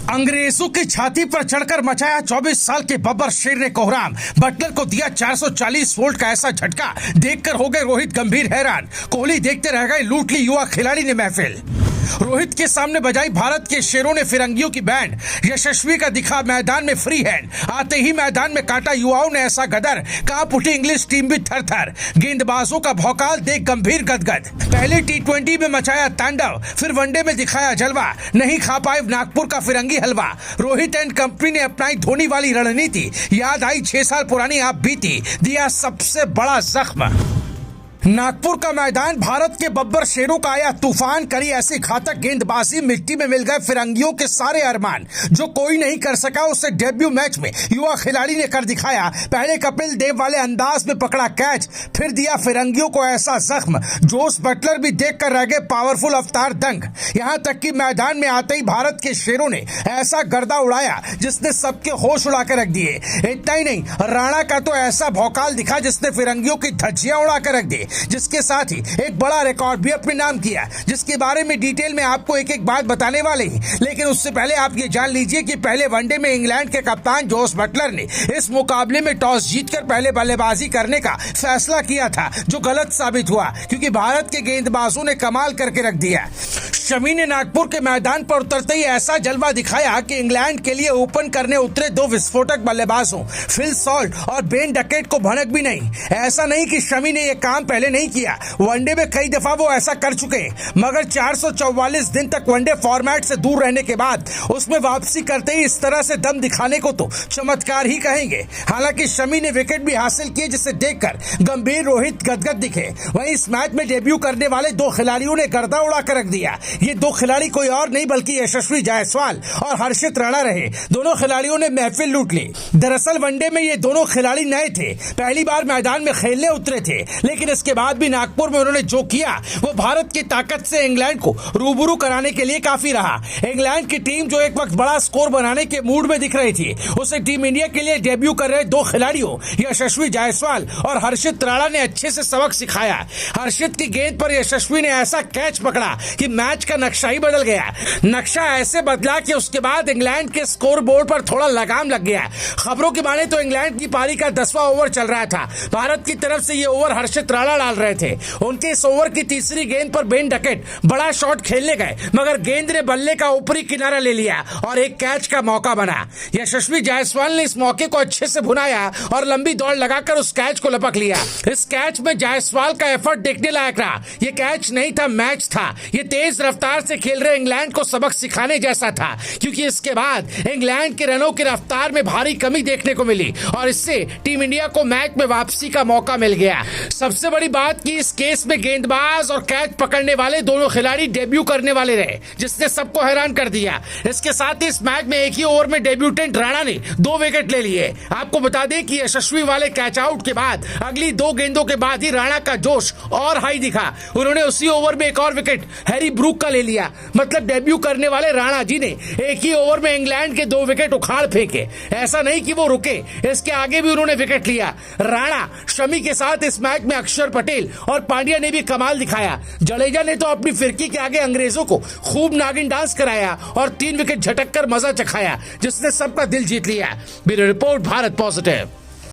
अंग्रेजों की छाती पर चढ़कर मचाया 24 साल के बब्बर शेर ने कोहराम। बटलर को दिया 440 वोल्ट का ऐसा झटका, देखकर हो गए रोहित गंभीर हैरान। कोहली देखते रह गए, लूट ली युवा खिलाड़ी ने महफिल। रोहित के सामने बजाई भारत के शेरों ने फिरंगियों की बैंड। यशस्वी का दिखा मैदान में फ्री हैंड, आते ही मैदान में काटा युवाओं ने ऐसा गदर, कांप उठी इंग्लिश टीम भी थर थर। गेंदबाजों का भौकाल देख गंभीर गदगद। पहले T20 में मचाया तांडव, फिर वनडे में दिखाया जलवा। नहीं खा पाए नागपुर का फिरंगी हलवा। रोहित एंड कंपनी ने अपनाई धोनी वाली रणनीति। याद आई 6 साल पुरानी आप बीती, दिया सबसे बड़ा जख्म। नागपुर का मैदान, भारत के बब्बर शेरों का आया तूफान। करी ऐसी घातक गेंदबाजी, मिट्टी में मिल गए फिरंगियों के सारे अरमान। जो कोई नहीं कर सका उसे डेब्यू मैच में युवा खिलाड़ी ने कर दिखाया। पहले कपिल देव वाले अंदाज में पकड़ा कैच, फिर दिया फिरंगियों को ऐसा जख्म। जोस बटलर भी देखकर रह गए पावरफुल अवतार दंग। यहां तक कि मैदान में आते ही भारत के शेरों ने ऐसा गर्दा उड़ाया जिसने सबके होश उड़ा कर रख दिए। इतना ही नहीं, राणा का तो ऐसा भौकाल दिखा जिसने फिरंगियों की धज्जियां उड़ा कर रख दी, जिसके साथ ही एक बड़ा रिकॉर्ड भी अपने नाम किया, जिसके बारे में डिटेल में आपको एक एक बात बताने वाले हैं। लेकिन उससे पहले आप ये जान लीजिए कि पहले वनडे में इंग्लैंड के कप्तान जोस बटलर ने इस मुकाबले में टॉस जीतकर पहले बल्लेबाजी करने का फैसला किया था, जो गलत साबित हुआ क्योंकि भारत के गेंदबाजों ने कमाल करके रख दिया। शमी ने नागपुर के मैदान पर उतरते ही ऐसा जलवा दिखाया कि इंग्लैंड के लिए ओपन करने उतरे 2 विस्फोटक बल्लेबाजों फिल सॉल्ट और बेन डकेट को भनक भी नहीं। ऐसा नहीं कि शमी ने यह काम पहले नहीं किया, वनडे में कई दफा वो ऐसा कर चुके, मगर 444 दिन तक वनडे फॉर्मेट से दूर रहने के बाद उसमें वापसी करते ही इस तरह से दम दिखाने को तो चमत्कार ही कहेंगे। हालांकि शमी ने विकेट भी हासिल किए, जिसे देखकर गंभीर रोहित गदगद दिखे। वहीं इस मैच में डेब्यू करने वाले 2 खिलाड़ियों ने गर्दा उड़ा कर रख दिया। ये 2 खिलाड़ी कोई और नहीं बल्कि यशस्वी जायसवाल और हर्षित राणा रहे। दोनों खिलाड़ियों ने महफिल लूट ली। दरअसल वनडे में ये दोनों खिलाड़ी नए थे, पहली बार मैदान में खेलने उतरे थे, लेकिन इसके बाद भी नागपुर में उन्होंने जो किया वो भारत की ताकत से इंग्लैंड को रूबरू कराने के लिए काफी रहा। इंग्लैंड की टीम जो एक वक्त बड़ा स्कोर बनाने के मूड में दिख रही थी, उसे टीम इंडिया के लिए डेब्यू कर रहे 2 खिलाड़ियों यशस्वी जायसवाल और हर्षित राणा ने अच्छे से सबक सिखाया। हर्षित की गेंद पर यशस्वी ने ऐसा कैच पकड़ा कि मैच का नक्शा ही बदल गया। नक्शा ऐसे बदला कि उसके बाद इंग्लैंड के स्कोर बोर्ड पर थोड़ा लगाम लग गया। खबरों की माने तो इंग्लैंड की पारी का 10वां ओवर चल रहा था। भारत की तरफ से ये ओवर हर्षित राणा डाल रहे थे। उनके इस ओवर की तीसरी गेंद पर बेन डकेट बड़ा शॉट खेलने गए, मगर गेंद ने बल्ले का ऊपरी किनारा ले लिया और एक कैच का मौका बना। यशस्वी जायसवाल ने इस मौके को अच्छे से भुनाया और लंबी दौड़ लगाकर उस कैच को लपक लिया। इस कैच में जायसवाल का एफर्ट देखने लायक रहा। ये कैच नहीं था, मैच था। ये तेज रफ्तार से खेल रहे इंग्लैंड को सबक सिखाने जैसा था, क्योंकि इसके बाद इंग्लैंड के रनों की रफ्तार में भारी कमी देखने को मिली और इससे टीम इंडिया को मैच में वापसी का मौका मिल गया। सबसे बड़ी बात की इस केस में गेंदबाज और कैच पकड़ने वाले दोनों खिलाड़ी डेब्यू करने वाले रहे, जिसने सबको हैरान कर दिया। इसके साथ ही इस मैच में एक ही ओवर में डेब्यूटेंट राणा ने 2 विकेट ले लिए। आपको बता दें कि यशस्वी वाले कैच आउट के बाद अगली 2 गेंदों के बाद ही राणा का जोश और हाई दिखा। उन्होंने उसी ओवर में एक और विकेट हैरी ब्रूक का ले लिया। मतलब डेब्यू करने वाले राणा जी ने एक ही ओवर में इंग्लैंड के 2 विकेट उखाड़ फेंके। ऐसा नहीं कि वो रुके, इसके आगे भी उन्होंने विकेट लिया। राणा, शमी के साथ इस मैच में अक्षर पटेल और पांड्या ने भी कमाल दिखाया। जडेजा ने तो अपनी फिरकी के आगे अंग्रेजों को खूब नागिन डांस कराया और 3 विकेट झटक कर मजा चखाया, जिसने सबका दिल जीत लिया। Bureau report, Bharat positive.